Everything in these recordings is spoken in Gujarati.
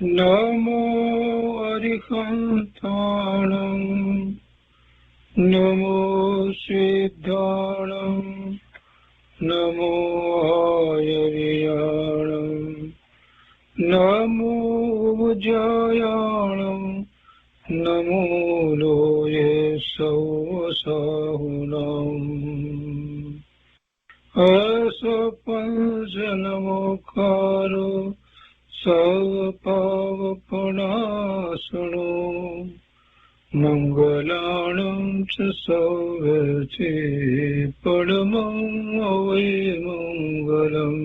નમો અરિહંતાણં નમો સિદ્ધાણં નમો આયર્યાણં નમો ઉજ્જયાણં નમો લોયે સૌસાહુનાં અસપંચનમોકારો સર્વપાવપનાશનો મંગલાણં ચ સૌવર્ચે પરમં અવૈમંગલम्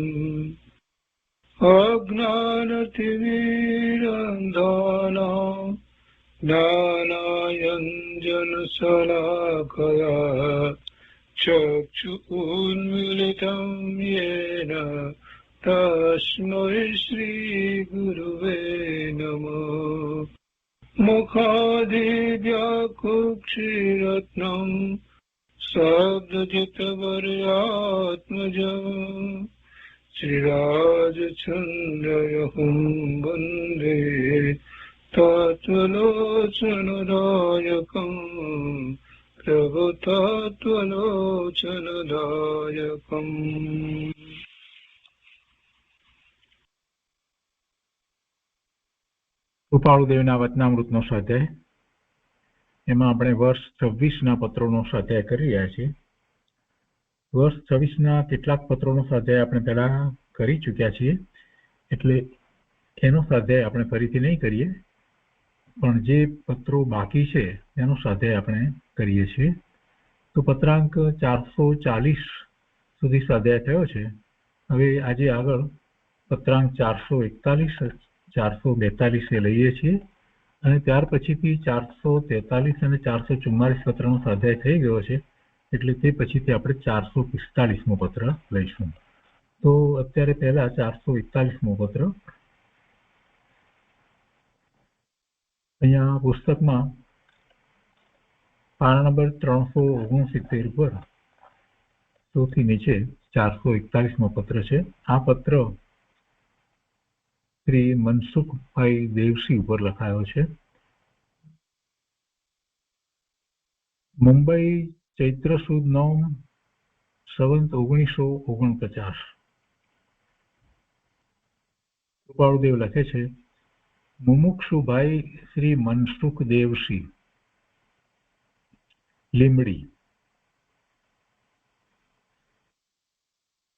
અજ્ઞાનતિમિરંધાનાં જ્ઞાનાંજનશલાકયા ચક્ષુન્મીલિतं येन તસ્મૈ શ્રીગુરુવે નમઃ મુખાદિવ્યાકુક્ષિરત્નં શબ્દજિતવર્યાત્મજં શ્રીરાજચંદ્રયહું વંદે તત્વલોચનદાયકં પ્રભુતત્વલોચનદાયકં. કૃપાળુદેવના વચનામૃતનો સ્વાધ્યાય. એમાં આપણે વર્ષ 26ના પત્રોનો સ્વાધ્યાય કરી રહ્યા છીએ. વર્ષ 26ના કેટલાક પત્રોનો સ્વાધ્યાય આપણે પહેલા કરી ચૂક્યા છીએ, એટલે એનો સ્વાધ્યાય આપણે ફરીથી નહીં કરીએ, પણ જે પત્રો બાકી છે એનો સ્વાધ્યાય આપણે કરીએ છીએ. તો પત્રાંક 440 સુધી સ્વાધ્યાય થયો છે. હવે આજે આગળ પત્રાંક 441 442 લઈએ છીએ, અને ત્યાર પછીથી 443 અને 444 પત્રનો સ્વાધ્યાય થઈ ગયો છે, એટલે તે પછીથી આપણે 445મો પત્ર લઈશું. તો અત્યારે પહેલા 441મો પત્ર. અહીંયા પુસ્તકમાં પાના નંબર 369 પર સૌથી નીચે 441મો પત્ર છે. આ પત્ર શ્રી મનસુખભાઈ દેવસી ઉપર લખાયો છે. મુંબઈ ચૈત્ર સુદ 9 સંવત 1949. કૃપાળુદેવ લખે છે, મુમુક્ષુભાઈ શ્રી મનસુખ દેવસી, લીમડી.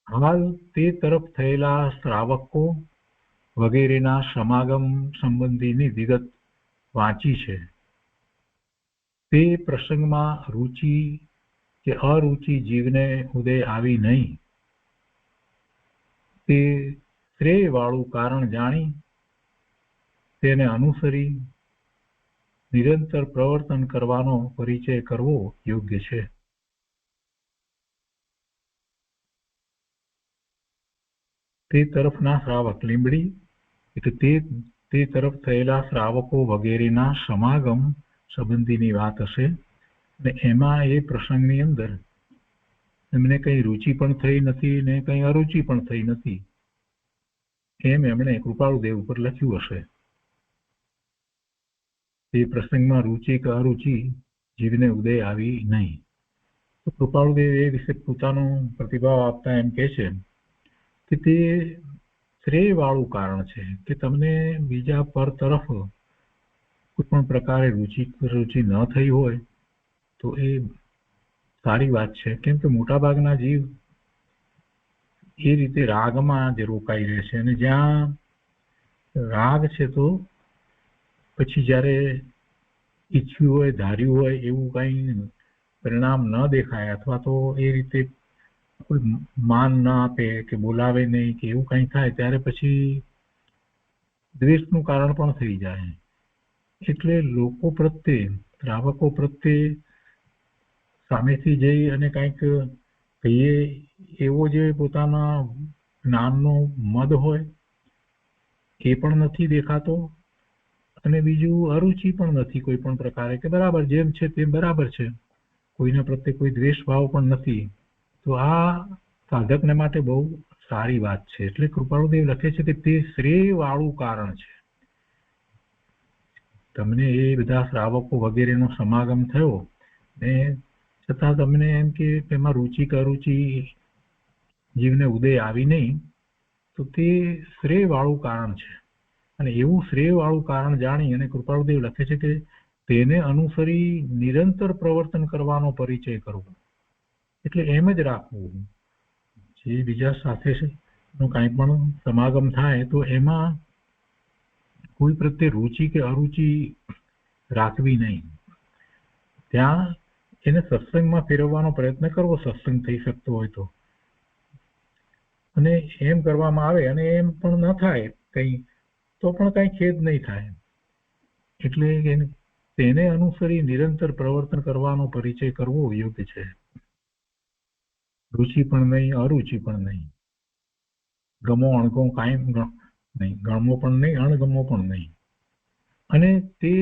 હાલ તે તરફ થયેલા શ્રાવકો વગેરેના સમાગમ સંબંધીની વિગત વાંચી છે. તે પ્રસંગમાં રુચિ કે અરુચિ જીવને ઉદય આવી નહીં. તે શ્રેયવાળું કારણ જાણી તેને અનુસરી નિરંતર પ્રવર્તન કરવાનો પરિચય કરવો યોગ્ય છે. તે તરફના શ્રાવક, લીંબડી એટલે તે તરફ થયેલા શ્રાવકો વગેરેના સમાગમ સંબંધીની વાત હશે, અને એમાં એ પ્રસંગની અંદર એમને કઈ રુચિ પણ થઈ નથી ને કઈ અરુચિ પણ થઈ નથી, એમ એમણે કૃપાળુદેવ ઉપર લખ્યું હશે. તે પ્રસંગમાં રુચિ કે અરુચિ જીવને ઉદય આવી નહીં. તો કૃપાળુદેવ એ વિશે પોતાનો પ્રતિભાવ આપતા એમ કહે છે કે તે શ્રેયવાળું કારણ છે કે તમને બીજા પર તરફ કોઈ પણ પ્રકારે રુચિ ન થઈ હોય તો એ સારી વાત છે. કેમ કે મોટાભાગના જીવ એ રીતે રાગમાં જ રોકાઈ રહે છે, અને જ્યાં રાગ છે તો પછી જ્યારે ઈચ્છ્યું હોય, ધાર્યું હોય એવું કઈ પરિણામ ન દેખાય, અથવા તો એ રીતે કોઈ માન ન આપે કે બોલાવે નહીં કે એવું કઈ થાય, ત્યારે પછી દ્વેષનું કારણ પણ થઈ જાય. એટલે લોકો પ્રત્યે, શ્રાવકો પ્રત્યે સામેથી જઈ અને કંઈક કહીએ એવો જે પોતાના જ્ઞાનનો મદ હોય એ પણ નથી દેખાતો, અને બીજું અરુચિ પણ નથી કોઈ પણ પ્રકારે, કે બરાબર જેમ છે તેમ બરાબર છે, કોઈના પ્રત્યે કોઈ દ્વેષ ભાવ પણ નથી. તો આ સાધકને માટે બહુ સારી વાત છે. એટલે કૃપાળુદેવ લખે છે કે તે શ્રેય વાળું કારણ છે. તમને એ બધા શ્રાવકો વગેરેનો સમાગમ થયો ને છતાં તમને એમ કે તેમાં રુચિ કે અરુચિ જીવને ઉદય આવી નહીં, તો તે શ્રેય વાળું કારણ છે. અને એવું શ્રેય વાળું કારણ જાણી અને કૃપાળુદેવ લખે છે કે તેને અનુસરી નિરંતર પ્રવર્તન કરવાનો પરિચય કરવો. એટલે એમ જ રાખવું, જે બીજા સાથે કાંઈ પણ સમાગમ થાય તો એમાં કોઈ પ્રત્યે રુચિ કે અરુચિ રાખવી નહીં. ત્યાં એને સત્સંગમાં ફેરવવાનો પ્રયત્ન કરવો, સત્સંગ થઈ શકતો હોય તો. અને એમ કરવામાં આવે અને એમ પણ ન થાય કઈ, તો પણ કઈ ખેદ નહીં થાય. એટલે તેને અનુસરી નિરંતર પ્રવર્તન કરવાનો પરિચય કરવો યોગ્ય છે. રુચિ પણ નહીં, અરુચિ પણ નહીં, ગમો અણગમો કાંઈ નહીં, ગમો પણ નહીં, અણગમો પણ નહીં. અને તે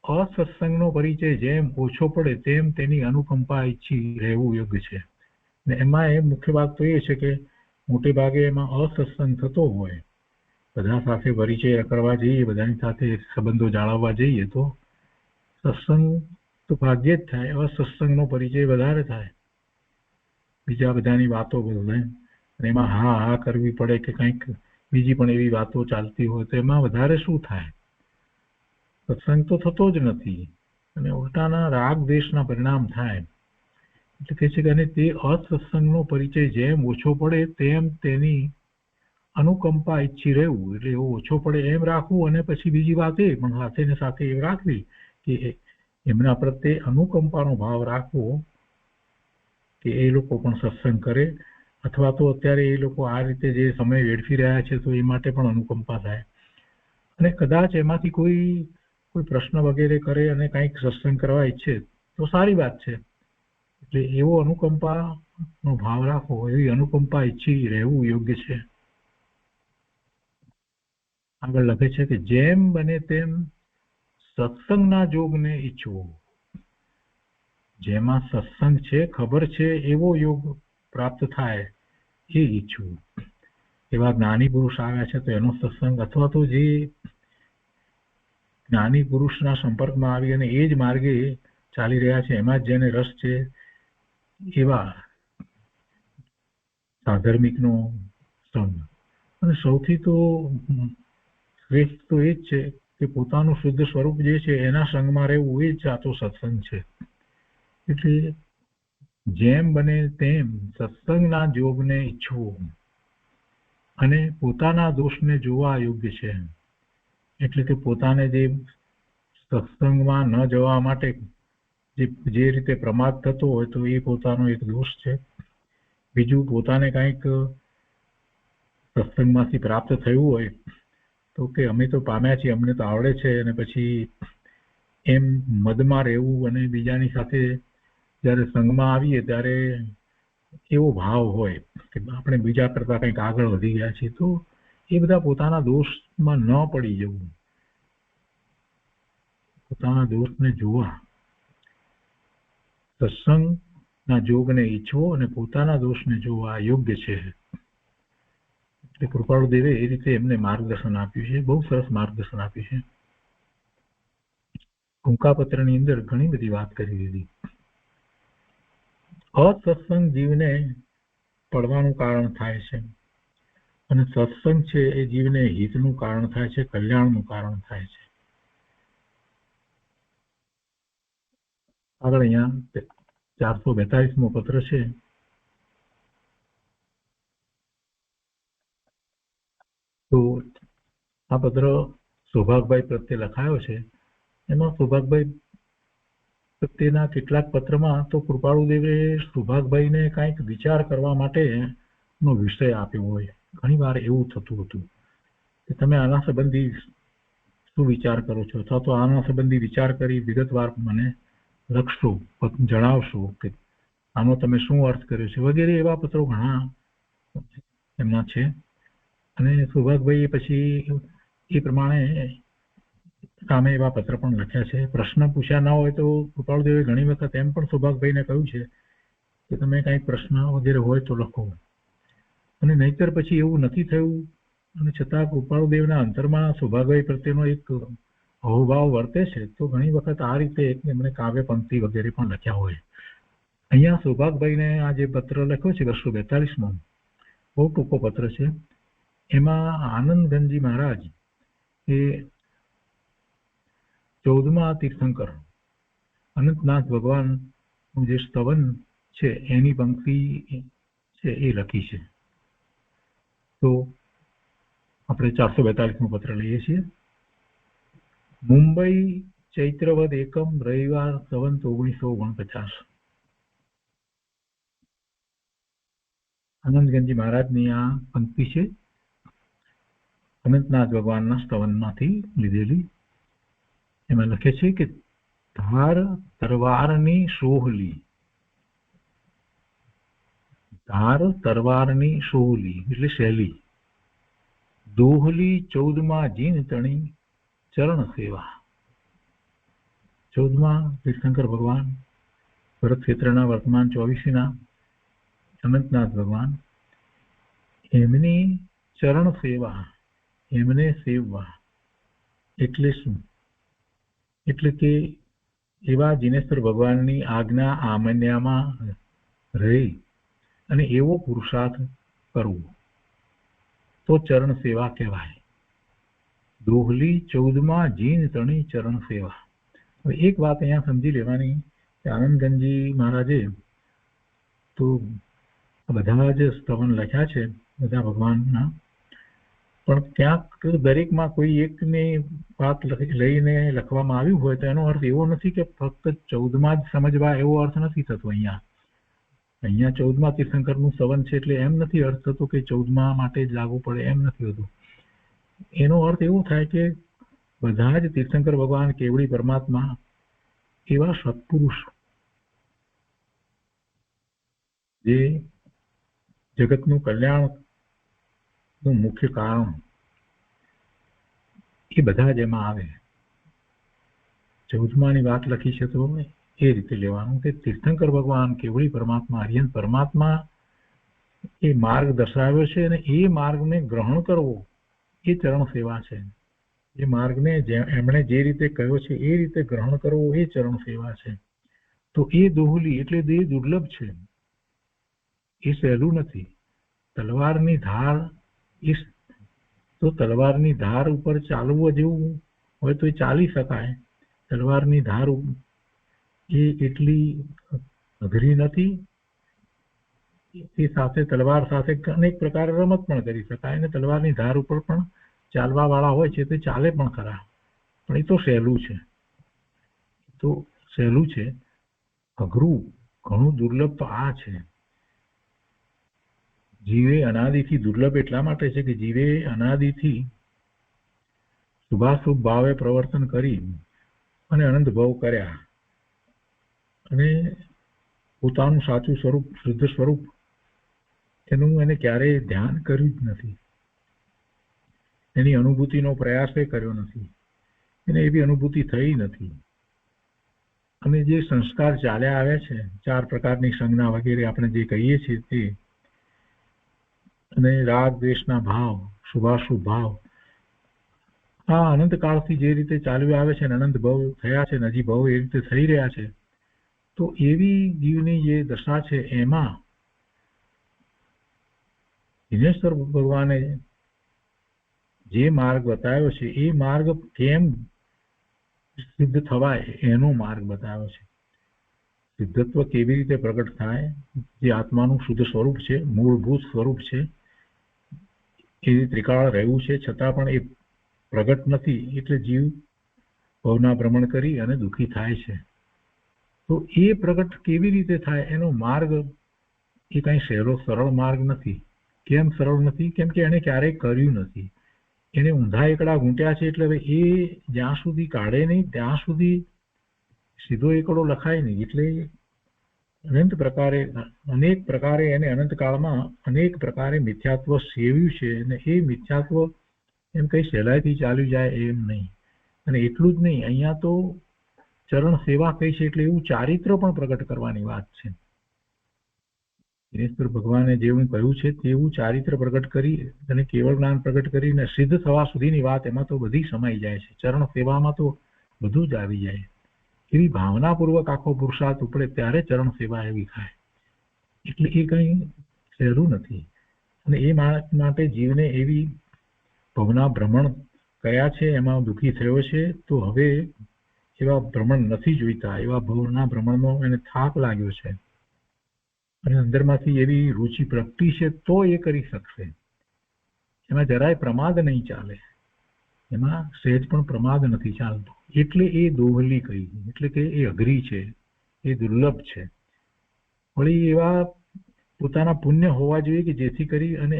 અસત્સંગનો પરિચય જેમ ઓછો પડે તેમ તેની અનુકંપા ઈચ્છી રહેવું યોગ્ય છે. ને એમાં એ મુખ્ય વાત તો એ છે કે મોટે ભાગે એમાં અસત્સંગ થતો હોય, બધા સાથે પરિચય કરવા જઈએ, બધાની સાથે સંબંધો જાળવવા જઈએ તો સત્સંગ તો ભાગ્યે જ થાય, અસત્સંગનો પરિચય વધારે થાય. બીજા બધાની વાતો બધાય અને એમાં હા હા કરવી પડે કે કંઈક બીજી પણ એવી વાતો ચાલતી હોય તો એમાં વધારે શું થાય? સત્સંગ તો થતો જ નથી અને ઉલટાના રાગ દ્વેષના પરિણામ થાય. એટલે કહે છે કે અને તે અસત્સંગનો પરિચય જેમ ઓછો પડે તેમ તેની અનુકંપા ઈચ્છી રહેવું. એટલે એવો ઓછો પડે એમ રાખવું અને પછી બીજી વાત એ પણ સાથે ને સાથે એ રાખવી કે એમના પ્રત્યે અનુકંપાનો ભાવ રાખવો કે એ લોકો પણ સત્સંગ કરે, અથવા તો અત્યારે એ લોકો આ રીતે જે સમય વેડફી રહ્યા છે તો એ માટે પણ અનુકંપા થાય. અને કદાચ એમાંથી કોઈ પ્રશ્ન વગેરે કરે અને કંઈક સત્સંગ કરવા ઈચ્છે તો સારી વાત છે. એટલે એવો અનુકંપાનો ભાવ રાખવો, એવી અનુકંપા ઈચ્છી રહેવું યોગ્ય છે. આગળ લખે છે કે જેમ બને તેમ સત્સંગના જોગને ઈચ્છવો. જેમાં સત્સંગ છે, ખબર છે એવો યોગ પ્રાપ્ત થાય એ ઈચ્છવું. એવા જ્ઞાની પુરુષ આવ્યા છે તો એનો સત્સંગ, અથવા તો જે જ્ઞાની પુરુષના સંપર્કમાં આવી અને એ જ માર્ગે ચાલી રહ્યા છે, એમાં જ જેને રસ છે એવા સાધર્મિકનો સંગ. અને સૌથી તો શ્રેષ્ઠ તો એ જ છે કે પોતાનું શુદ્ધ સ્વરૂપ જે છે એના સંગમાં રહેવું, એ જ સાચો સત્સંગ છે. એટલે જેમ બને તેમ સત્સંગના જોગને ઈચ્છવો અને પોતાના દોષને જોવા યોગ્ય છે. એટલે કે પોતાને જે સત્સંગમાં ન જવા માટે જે રીતે પ્રમાદ થતો હોય તો એ પોતાનો એક દોષ છે. બીજું, પોતાને કંઈક સત્સંગમાંથી પ્રાપ્ત થયું હોય તો કે અમે તો પામ્યા છીએ, અમને તો આવડે છે, અને પછી એમ મદમાં રહેવું અને બીજાની સાથે જ્યારે સંગમાં આવીએ ત્યારે એવો ભાવ હોય કે આપણે બીજા કરતા કંઈક આગળ વધી ગયા છીએ, તો એ બધા પોતાના દોષમાં ન પડી જવું, પોતાના દોષને જોવા, સત્સંગના જોગને ઈચ્છવો અને પોતાના દોષને જોવા યોગ્ય છે. એટલે કૃપાળુદેવે એ રીતે એમને માર્ગદર્શન આપ્યું છે, બહુ સરસ માર્ગદર્શન આપ્યું છે. ટૂંકાપત્રની અંદર ઘણી બધી વાત કરી દીધી. અસત્સંગ જીવને પડવાનું કારણ થાય છે અને સત્સંગ છે એ જીવને હિતનું કારણ થાય છે, કલ્યાણનું કારણ થાય છે. આગળ અહીંયા 442મો પત્ર છે. તો આ પત્ર સૌભાગભાઈ પ્રત્યે લખાયો છે. એમાં સૌભાગભાઈ પ્રત્યેના કેટલાક પત્રમાં તો કૃપાળુદેવે સૌભાગભાઈને કાંઈક વિચાર કરવા માટેનો વિષય આપ્યો હોય. ઘણી વાર એવું થતું હતું કે તમે આના સંબંધી શું વિચાર કરો છો, અથવા તો આના સંબંધી વિચાર કરી વિગતવાર મને લખશો, જણાવશો કે આનો તમે શું અર્થ કર્યો છે, વગેરે એવા પત્રો ઘણા એમના છે. અને સૌભાગભાઈએ પછી એ પ્રમાણે સામે એવા પત્ર પણ લખ્યા છે. પ્રશ્ન પૂછ્યા ના હોય તો કૃપાળુદેવે ઘણી વખત એમ પણ સૌભાગભાઈને કહ્યું છે કે તમે કંઈક પ્રશ્ન વગેરે હોય તો લખો. અને નહીતર પછી એવું નથી થયું અને છતાં કૃપાળુદેવના અંતરમાં સૌભાગભાઈ પ્રત્યેનો એક અહોભાવ વર્તે છે તો ઘણી વખત આ રીતે એમણે કાવ્ય પંક્તિ વગેરે પણ લખ્યા હોય. અહીંયા સૌભાગભાઈને આ જે પત્ર લખ્યો છે 242માં, બહુ ટૂંકો પત્ર છે. એમાં આનંદગંજી મહારાજ એ 14મા તીર્થંકર અનંતનાથ ભગવાનનું જે સ્તવન છે એની પંક્તિ છે એ લખી છે. તો આપણે 442મો પત્ર લઈએ છીએ. મુંબઈ ચૈત્રવદ એકમ રવિવાર સંવત 1949. આનંદગંજી મહારાજની આ પંક્તિ છે અનંતનાથ ભગવાનના સ્તવનમાંથી લીધેલી. એમાં લખે છે કે ધાર તરવારની સોહલી, ધાર તરવારની સોહલી એટલે શૈલી, દોહલી 14મા જીન તણી ચરણ સેવા. 14મા તીર્થંકર ભગવાન, ભરત ક્ષેત્રના વર્તમાન 24ના અનંતનાથ ભગવાન, એમની ચરણ સેવા, એમને સેવવા એટલે શું? એટલે કે એવા જીનેશ્વર ભગવાનની આજ્ઞા આમન્યામાં રહી અને એવો પુરુષાર્થ કરવો તો ચરણ સેવા કહેવાય. દોહલી 14મા જીન તણી ચરણ સેવા. હવે એક વાત અહીંયા સમજી લેવાની કે આનંદગંજી મહારાજે તો બધા જ સ્તવન લખ્યા છે બધા ભગવાનના, પણ ક્યાંક દરેકમાં કોઈ એકની વાત લઈને લખવામાં આવ્યું હોય તો એનો અર્થ એવો નથી કે ફક્ત 14મા જ સમજવા, એવો અર્થ નથી થતો. અહીંયા 14મા તીર્થંકરનું સ્તવન છે એટલે એમ નથી અર્થ થતો કે 14મા માટે જ લાગુ પડે, એમ નથી હોતું. એનો અર્થ એવો થાય કે બધા જ તીર્થંકર ભગવાન કેવડી પરમાત્મા એવા સત્પુરુષ જે જગતનું કલ્યાણનું મુખ્ય કારણ એ બધા જ એમાં આવે. 14માની વાત લખી છે તો એ રીતે લેવાનું કે તીર્થંકર ભગવાન કેવડી પરમાત્મા, હરિયન પરમાત્મા એ માર્ગ દર્શાવ્યો છે અને એ માર્ગને ગ્રહણ કરવો એ ચરણ સેવા છે. એ માર્ગને એમણે જે રીતે કહ્યો છે એ રીતે ગ્રહણ કરવો એ ચરણ સેવા છે. તો એ દોહલી એટલે એ દુર્લભ છે, એ સહેલું નથી. તલવારની ધાર, તો તલવારની ધાર ઉપર ચાલવું જેવું હોય તો એ ચાલી શકાય. તલવારની ધાર એ એટલી અઘરી નથી. એ સાથે તલવાર સાથે અનેક પ્રકારે રમત પણ કરી શકાય અને તલવારની ધાર ઉપર પણ ચાલવા વાળા હોય છે તે ચાલે પણ ખરા, પણ એ તો સહેલું છે. તો સહેલું છે. અઘરું ઘણું દુર્લભ તો આ છે. જીવે અનાદિથી દુર્લભ એટલા માટે છે કે જીવે અનાદિથી શુભાશુભ ભાવે પ્રવર્તન કરી અને અનંત ભાવ કર્યા અને પોતાનું સાચું સ્વરૂપ, શુદ્ધ સ્વરૂપ એનું એને ક્યારેય ધ્યાન કર્યું જ નથી. એની અનુભૂતિનો પ્રયાસ કર્યો નથી, એને એવી અનુભૂતિ થઈ નથી. અને જે સંસ્કાર ચાલ્યા આવ્યા છે 4 પ્રકારની સંજ્ઞા વગેરે આપણે જે કહીએ છીએ તે, અને રાગ દ્વેષના ભાવ, શુભાશુભ ભાવ, આ અનંત કાળથી જે રીતે ચાલ્યું આવે છે, અનંત ભાવ થયા છે, નજી ભાવ એ રીતે થઈ રહ્યા છે. તો એવી જીવની જે દશા છે એમાં દિનેશ્વર ભગવાને જે માર્ગ બતાવ્યો છે એ માર્ગ કેમ સિદ્ધ થવાય એનો માર્ગ બતાવ્યો છે. સિદ્ધત્વ કેવી રીતે પ્રગટ થાય, જે આત્માનું શુદ્ધ સ્વરૂપ છે, મૂળભૂત સ્વરૂપ છે, એ ત્રિકાળ રહ્યું છે છતાં પણ એ પ્રગટ નથી એટલે જીવ ભવના ભ્રમણ કરી અને દુઃખી થાય છે. તો એ પ્રગટ કેવી રીતે થાય એનો માર્ગ એ કઈ સહેલો સરળ માર્ગ નથી. કેમ સરળ નથી? કેમ કે એને ક્યારેય કર્યું નથી. એને ઊંધા એકડા ઘૂંટ્યા છે એટલે હવે એ જ્યાં સુધી કાઢે નહીં ત્યાં સુધી સીધો એકડો લખાય નહીં. એટલે અનેક પ્રકારે એને અનંતકાળમાં અનેક પ્રકારે મિથ્યાત્વ સેવ્યું છે અને એ મિથ્યાત્વ એમ કઈ સહેલાઈથી ચાલ્યું જાય એમ નહીં. અને એટલું જ નહીં, અહીંયા તો ચરણ સેવા કઈ છે એટલે એવું ચારિત્ર પણ પ્રગટ કરવાની વાત છે. દિનેશ્વર ભગવાને જેવું કહ્યું છે તેવું ચારિત્ર પ્રગટ કરી અને કેવળ જ્ઞાન પ્રગટ કરીને સિદ્ધ થવા સુધીની વાત એમાં તો બધી સમાઈ જાય છે. ચરણ સેવામાં તો બધું જ આવી જાય. એવી ભાવનાપૂર્વક આખો પુરુષાર્થ ઉપડે ત્યારે ચરણ સેવા એવી થાય. એટલે એ કંઈ સહેલું નથી. અને એ માટે જીવને એવી ભવના ભ્રમણ કયા છે એમાં દુઃખી થયો છે, તો હવે એવા ભ્રમણ નથી જોઈતા. એવા ભવના ભ્રમણનો એને થાક લાગ્યો છે અને અંદરમાંથી એવી રુચિ પ્રગટી છે તો એ કરી શકશે. એમાં જરાય પ્રમાદ નહીં ચાલે, એમાં સહેજ પણ પ્રમાદ નથી ચાલતો. એટલે એ દોહલી કહી, એટલે કે એ અઘરી છે, એ દુર્લભ છે. વળી એવા પોતાના પુણ્ય હોવા જોઈએ કે જેથી કરી અને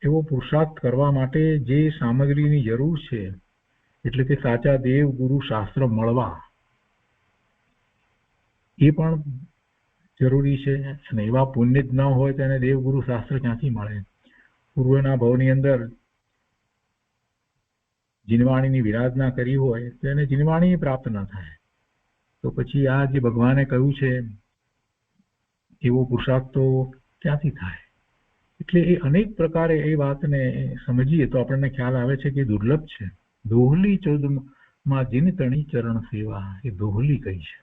એવો પુરુષાર્થ કરવા માટે જે સામગ્રીની જરૂર છે, એટલે કે સાચા દેવ ગુરુ શાસ્ત્ર મળવા એ પણ જરૂરી છે. અને એવા પુણ્ય જ ન હોય તો એને દેવ ગુરુ શાસ્ત્ર ક્યાંથી મળે? પૂર્વના ભવની અંદર જીનવાણીની વિરાધના કરી હોય તો એને જીનવાણી પ્રાપ્ત ન થાય. તો પછી આ જે ભગવાને કહ્યું છે એવો પુરુષાર્થ તો ક્યાંથી થાય? એટલે એ અનેક પ્રકારે એ વાતને સમજીએ તો આપણને ખ્યાલ આવે છે કે દુર્લભ છે. દોહલી 14માં જીન તણી ચરણ સેવા, એ દોહલી કહી છે.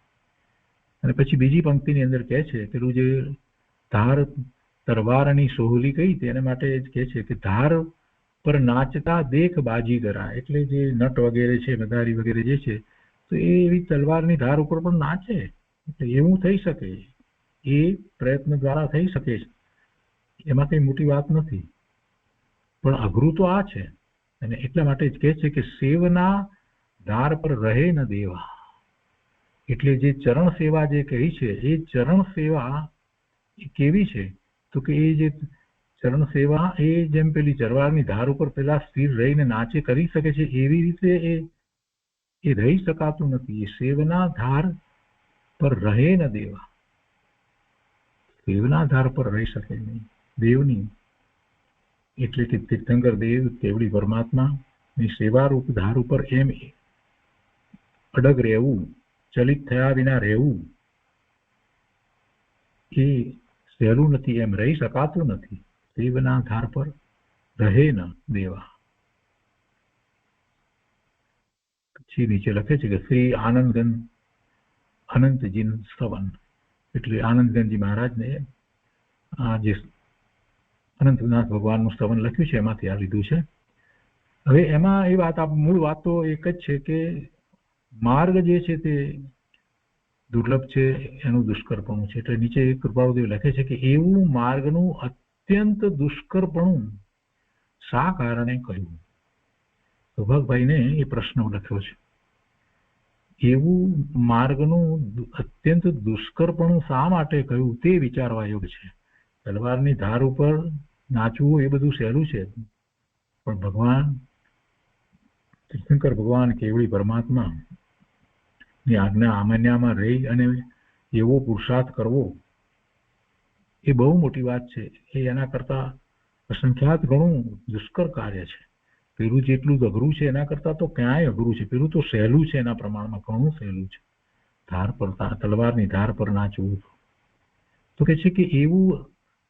અને પછી બીજી પંક્તિની અંદર કહે છે પેલું જે ધાર તરવારની સોહલી કહી તેને માટે જ કહે છે કે ધાર પર નાચતા દેખ બાજીગરા, એટલે જે નટ વગેરે છે, મદારી વગેરે જે છે, તો એ એવી તલવારની ધાર ઉપર પણ નાચે. એટલે એવું થઈ શકે, એ પ્રયત્ન દ્વારા થઈ શકે છે. એમાં કઈ મોટી વાત નથી, પણ અઘરું તો આ છે. અને એટલા માટે જ કહે છે કે સેવના ધાર પર રહે ન દેવા. એટલે જે ચરણ સેવા જે કહી છે એ ચરણ સેવા કેવી છે? તો કે એ જે ચરણ સેવા એ જેમ પેલી તલવારની ધાર ઉપર પેલા સ્થિર રહીને નાચે કરી શકે છે, એવી રીતે એ રહી શકાતું નથી. એ સેવના ધાર પર રહે ન દેવા, દેવના ધાર પર રહી શકે નહીં, દેવની. એટલે કે તીર્થંકર દેવ કેવડી પરમાત્મા ની સેવારૂપ ધાર ઉપર એમ અડગ રહેવું, ચલિત થયા વિના રહેવું, એ સહેલું નથી, એમ રહી શકાતું નથી. દેવના ધાર પર રહે ન દેવા. પછી નીચે લખે છે કે શ્રી આનંદગન અનંતજીન સ્તવન, એટલે આનંદગનજી મહારાજને આ જે અનંતનાથ ભગવાનનું સ્તવન લખ્યું છે એમાંથી આ લીધું છે. હવે એમાં એ વાત, મૂળ વાત તો એક જ છે કે માર્ગ જે છે તે દુર્લભ છે, એનું દુષ્કરપણું છે. એટલે નીચે કૃપાળુદેવ લખે છે કે એવું માર્ગનું અત્યંત દુષ્કરપણું શા કારણે કહ્યું? સૌભાગભાઈને એ પ્રશ્ન લખ્યો છે. એવું માર્ગનું અત્યંત દુષ્કરપણું શા માટે કહ્યું તે વિચારવા યોગ્ય છે. તલવારની ધાર ઉપર નાચવું એ બધું સહેલું છે, પણ ભગવાન તીર્થંકર ભગવાન કેવળી પરમાત્મા ની આજ્ઞા આમન્યામાં રહી અને એવો પુરુષાર્થ કરવો એ બહુ મોટી વાત છે. એ એના કરતા અસંખ્યાત ઘણું દુષ્કર કાર્ય છે. પેલું જેટલું અઘરું છે એના કરતા તો ક્યાંય અઘરું છે. પેલું તો સહેલું છે, એના પ્રમાણમાં ઘણું સહેલું છે. ધાર પર, તલવારની ધાર પર નાચવું તો કે છે કે એવું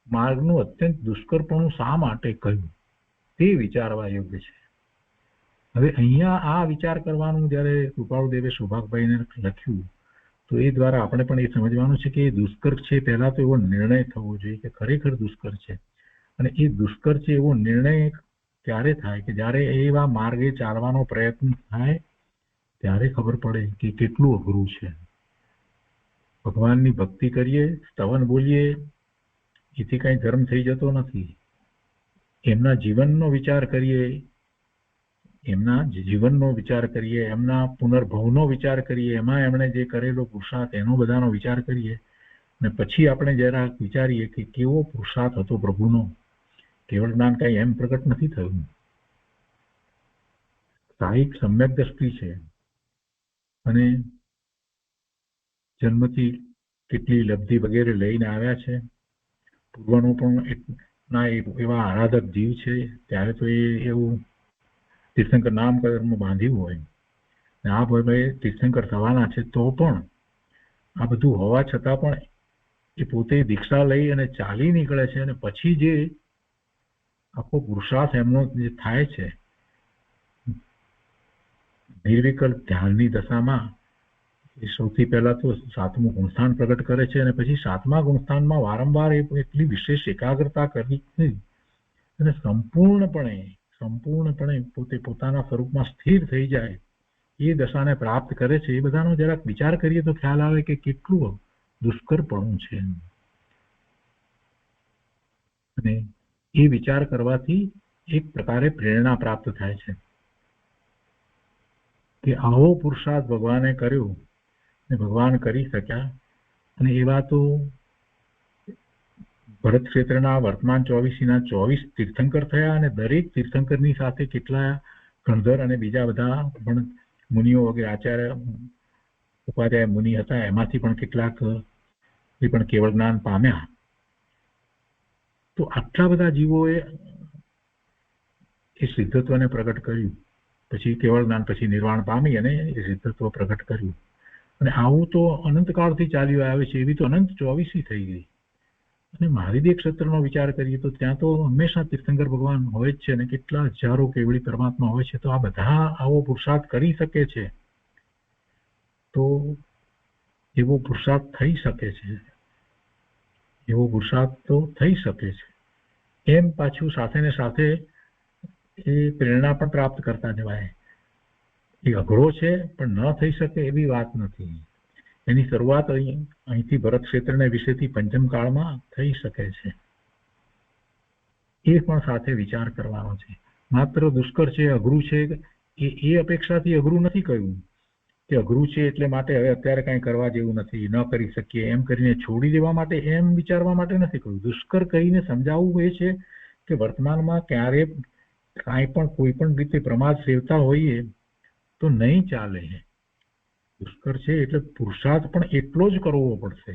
માર્ગનું અત્યંત દુષ્કરપણું શા માટે કહ્યું તે વિચારવા યોગ્ય છે. હવે અહીંયા આ વિચાર કરવાનું જ્યારે કૃપાળુદેવે સૌભાગભાઈને લખ્યું તો એ દ્વારા આપણે પણ એ સમજવાનું છે કે એ દુષ્કર છે. પહેલા તો એવો નિર્ણય થવો જોઈએ કે ખરેખર દુષ્કર છે. અને એ દુષ્કર છે એવો નિર્ણય ક્યારે થાય કે જ્યારે એવા માર્ગે ચાલવાનો પ્રયત્ન થાય ત્યારે ખબર પડે કે કેટલું અઘરું છે. ભગવાનની ભક્તિ કરીએ, સ્તવન બોલીએ, એથી કઈ ધર્મ થઈ જતો નથી. એમના જીવનનો વિચાર કરીએ, એમના પુનર્ભવનો વિચાર કરીએ, એમાં એમણે જે કરેલો પુરુષાર્થ એનો બધાનો વિચાર કરીએ, અને પછી આપણે જરા વિચારીએ કે કેવો પુરુષાર્થ હતો પ્રભુનો. કેવળ જ્ઞાન કઈ એમ પ્રગટ નથી થયું. સાહિક સમ્યક દ્રષ્ટિ છે અને જન્મથી કેટલી લબ્ધિ વગેરે લઈને આવ્યા છે. પૂર્વનો પણ એવા આરાધક જીવ છે. ત્યારે તો એવું તીર્થંકર નામ કર્મ બાંધ્યું હોય, આ ભાઈ તીર્થંકર થવાના છે, તો પણ આ બધું હોવા છતાં પણ એ પોતે દીક્ષા લઈ અને ચાલી નીકળે છે અને પછી જે આખો પુરુષાર્થ એમનો જે થાય છે નિર્વિકલ્પ ધ્યાનની દશામાં, એ સૌથી પહેલા તો 7મું ગુણસ્થાન પ્રગટ કરે છે અને પછી 7મા ગુણસ્થાનમાં વારંવાર એટલી વિશેષ એકાગ્રતા કરી અને સંપૂર્ણપણે પોતે પોતાના સ્વરૂપમાં સ્થિર થઈ જાય એ દશાને પ્રાપ્ત કરે છે. એ બધાનો જરાક વિચાર કરીએ તો ખ્યાલ આવે કે કેટલું દુષ્કરપણું છે. અને એ વિચાર કરવાથી એક પ્રકારે પ્રેરણા પ્રાપ્ત થાય છે કે આવો પુરુષાર્થ ભગવાને કર્યો અને ભગવાન કરી શક્યા. અને એવા તો ભરત ક્ષેત્રના વર્તમાન 24 તીર્થંકર થયા અને દરેક તીર્થંકરની સાથે કેટલા ગણધર અને બીજા બધા પણ મુનિઓ વગેરે આચાર્ય ઉપાધ્યાય મુનિ હતા, એમાંથી પણ કેટલાક એ પણ કેવળ જ્ઞાન પામ્યા. તો આટલા બધા જીવોએ એ સિદ્ધત્વને પ્રગટ કર્યું, પછી કેવળ જ્ઞાન, પછી નિર્વાણ પામી અને એ સિદ્ધત્વ પ્રગટ કર્યું. અને આવું તો અનંતકાળથી ચાલ્યું આવે છે. એવી તો અનંત 24 થઈ ગઈ. અને મહાવિદ્ય ક્ષેત્રનો વિચાર કરીએ તો ત્યાં તો હંમેશા તીર્થંકર ભગવાન હોય જ છે અને કેટલા હજારો કેવળી પરમાત્મા હોય છે. તો આ બધા આવો પુરુષાર્થ કરી શકે છે, તો એવો પુરુષાર્થ થઈ શકે છે, એવો પુરુષાર્થ તો થઈ શકે છે. એમ પાછું સાથે ને સાથે એ પ્રેરણા પણ પ્રાપ્ત કરતા જવાય. એ અઘરો છે પણ ન થઈ શકે એવી વાત નથી. એની શરૂઆત અહીંથી ભરત ક્ષેત્રને વિશેથી પંચમ કાળમાં થઈ શકે છે. એ પણ સાથે વિચાર કરવાનો છે. માત્ર દુષ્કર છે, અઘરું છે, એ અપેક્ષાથી અઘરું નથી કહ્યું કે અઘરું છે એટલે માટે હવે અત્યારે કંઈ કરવા જેવું નથી, ન કરી શકીએ એમ કરીને છોડી દેવા માટે, એમ વિચારવા માટે નથી કહ્યું. દુષ્કર કહીને સમજાવવું એ છે કે વર્તમાનમાં ક્યારે કાંઈ પણ કોઈ પણ રીતે પ્રમાદ સેવતા હોઈએ તો નહીં ચાલે. દુષ્કર છે એટલે પુરુષાર્થ પણ એટલો જ કરવો પડશે.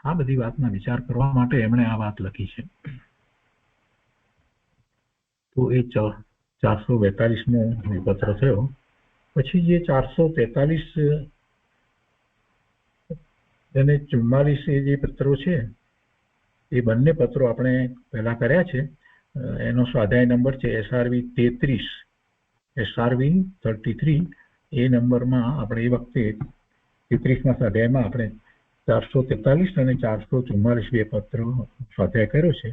આ બધી વાતના વિચાર કરવા માટે એમણે આ વાત લખી છે. તો એ 442મો પત્ર થયો. પછી જે 443 અને 44 જે પત્રો છે, એ બંને પત્રો આપણે પહેલા કર્યા છે. એનો સ્વાધ્યાય નંબર છે SRV 33 એ નંબરમાં આપણે એ વખતે 33મા સ્વાધ્યાયમાં આપણે 443 અને 444 બે પત્રો સ્વાધ્યાય કર્યો છે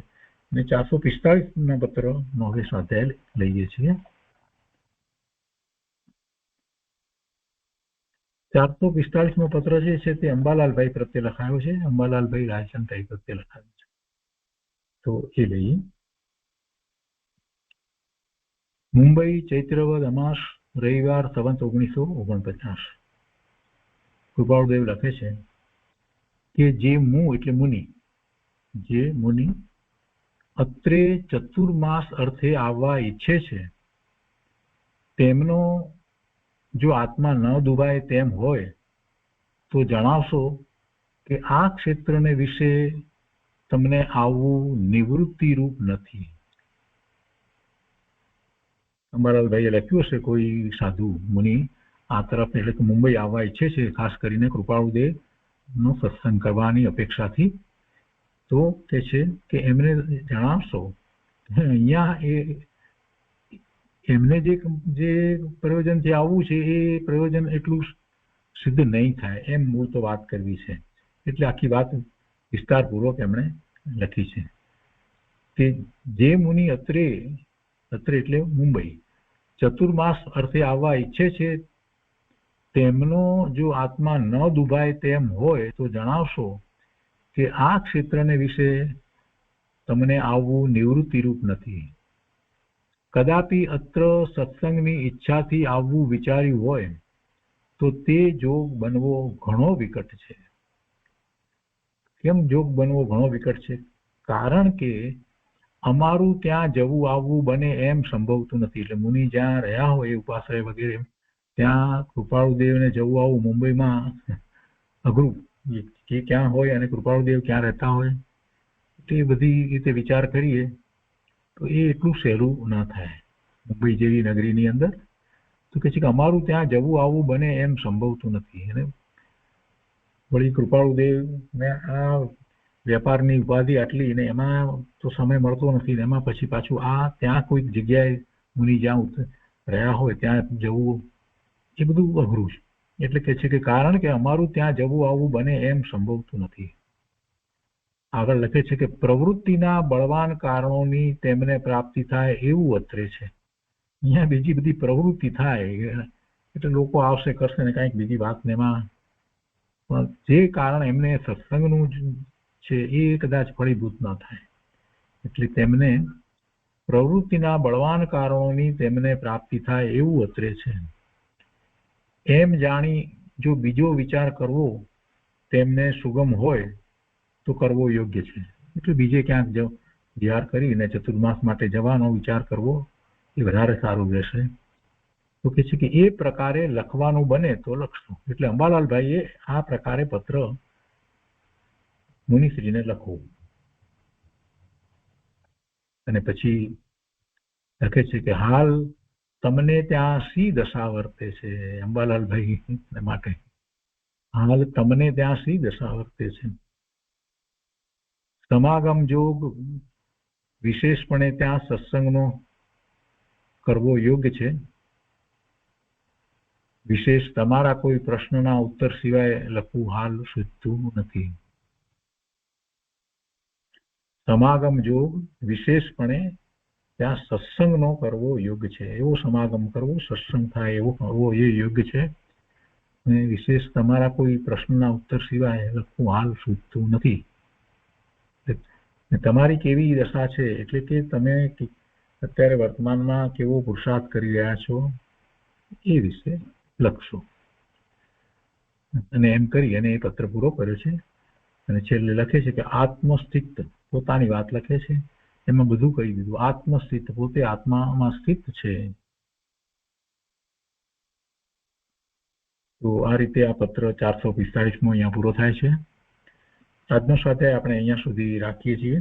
અને 445ના પત્રનો હવે સ્વાધ્યાય લઈએ છીએ. 445મો પત્ર જે છે તે અંબાલાલભાઈ પ્રત્યે લખાયો છે. અંબાલાલભાઈ રાયચંદભાઈ પ્રત્યે લખાયો છે. તો એ લઈએ. મુંબઈ, ચૈત્રવદ અમાસ, રવિવાર, સંવત 1949. કૃપાળુદેવ લખે છે કે જે મું એટલે મુનિ, જે મુનિ અત્રે ચતુર્માસ અર્થે આવવા ઈચ્છે છે તેમનો જો આત્મા ન દુભાય તેમ હોય તો જણાવશો કે આ ક્ષેત્રને વિશે તમને આવવું નિવૃત્તિ રૂપ નથી. અંબાલાલભાઈએ લખ્યું હશે કોઈ સાધુ મુનિ આ તરફ એટલે કે મુંબઈ આવવા ઈચ્છે છે, ખાસ કરીને કૃપાળુદેવનો સત્સંગ કરવાની અપેક્ષાથી. તો કે છે કે એમને જણાવશો અહીંયા એમને જે પ્રયોજનથી આવવું છે એ પ્રયોજન એટલું સિદ્ધ નહીં થાય એમ મૂળ તો વાત કરવી છે. એટલે આખી વાત વિસ્તારપૂર્વક એમણે લખી છે કે જે મુનિ અત્રે એટલે મુંબઈ ચતુર્માસ અર્થે આવવા ઈચ્છે છે તેમનો જો આત્મા ન દુભાય તેમ હોય તો જણાવશો કે આ ક્ષેત્રને વિશે તમને આવવું નિવૃત્તિરૂપ નથી. કદાપી અત્ર સત્સંગની ઈચ્છાથી આવવું વિચાર્યું હોય તો તે જોગ બનવો ઘણો વિકટ છે. કેમ જોગ બનવો ઘણો વિકટ છે? કારણ કે અમારું ત્યાં જવું આવવું બને એમ સંભવતું નથી. એટલે મુનિ જ્યાં રહ્યા હોય ઉપાશ્રય વગેરે ત્યાં કૃપાળુદેવને જવું આવવું મુંબઈમાં અઘરું, કે ક્યાં હોય અને કૃપાળુદેવ ક્યાં રહેતા હોય એ બધી રીતે વિચાર કરીએ તો એ એટલું સહેલું ન થાય મુંબઈ જેવી નગરીની અંદર. તો કે છે કે અમારું ત્યાં જવું આવવું બને એમ સંભવતું નથી. અને વળી કૃપાળુદેવને આ વેપારની ઉપાધિ આટલી ને એમાં તો સમય મળતો નથી, એમાં પછી પાછું ત્યાં કોઈક જગ્યાએ મુનિ જ્યાં રહ્યા હોય ત્યાં જવું એ બધું અઘરું છે. એટલે કે છે કે કારણ કે અમારું ત્યાં જવું આવવું બને એમ સંભવતું નથી. આગળ લખે છે કે પ્રવૃત્તિના બળવાન કારણોની તેમને પ્રાપ્તિ થાય એવું અત્રે છે. અહીંયા બીજી બધી પ્રવૃત્તિ થાય એટલે લોકો આવશે કરશે ને કંઈક બીજી વાત ને એમાં, પણ જે કારણ એમને સત્સંગનું છે એ કદાચ ફળીભૂત ન થાય. એટલે તેમને પ્રવૃત્તિના બળવાન કારણોની તેમને પ્રાપ્તિ થાય એવું અત્રે છે. એમ જાણી જો બીજો વિચાર કરવો તેમને સુગમ હોય તો કરવો યોગ્ય છે. એટલે બીજે ક્યાંક વિહાર કરીને ચતુર્માસ માટે જવાનો વિચાર કરવો એ વધારે સારું રહેશે. તો કે છે કે એ પ્રકારે લખવાનું બને તો લખશું. એટલે અંબાલાલભાઈએ આ પ્રકારે પત્ર મુનિશ્રીને લખવું. અને પછી લખે છે કે હાલ તમને ત્યાં શી દશા વર્તે છે. અંબાલાલભાઈ માટે હાલ તમને ત્યાં શી દશા વર્તે છે. સમાગમ જોગ વિશેષપણે ત્યાં સત્સંગનો કરવો યોગ્ય છે. વિશેષ તમારા કોઈ પ્રશ્નના ઉત્તર સિવાય લખવું હાલ સૂચતું નથી. સમાગમ જોગ વિશેષપણે ત્યાં સત્સંગનો કરવો યોગ્ય છે. એવો સમાગમ કરવો, સત્સંગ થાય એવો કરવો એ યોગ્ય છે. અને વિશેષ તમારા કોઈ પ્રશ્નના ઉત્તર સિવાય લખવું હાલ સૂચતું નથી. તમારી કેવી દશા છે એટલે કે તમે અત્યારે વર્તમાનમાં કેવો પુરુષાર્થ કરી રહ્યા છો એ વિશે લખશો. અને એમ કરી અને એ પત્ર પૂરો કર્યો છે. અને છેલ્લે લખે છે કે આત્મસ્થિત, પોતાની વાત લખે છે, એમાં બધું કહી દીધું. આત્મસ્થિત, પોતે આત્મામાં સ્થિત છે. તો આ રીતે આ પત્ર 445મો અહીંયા પૂરો થાય છે. આજનો સ્વાધ્યાય આપણે અહીંયા સુધી રાખીએ છીએ.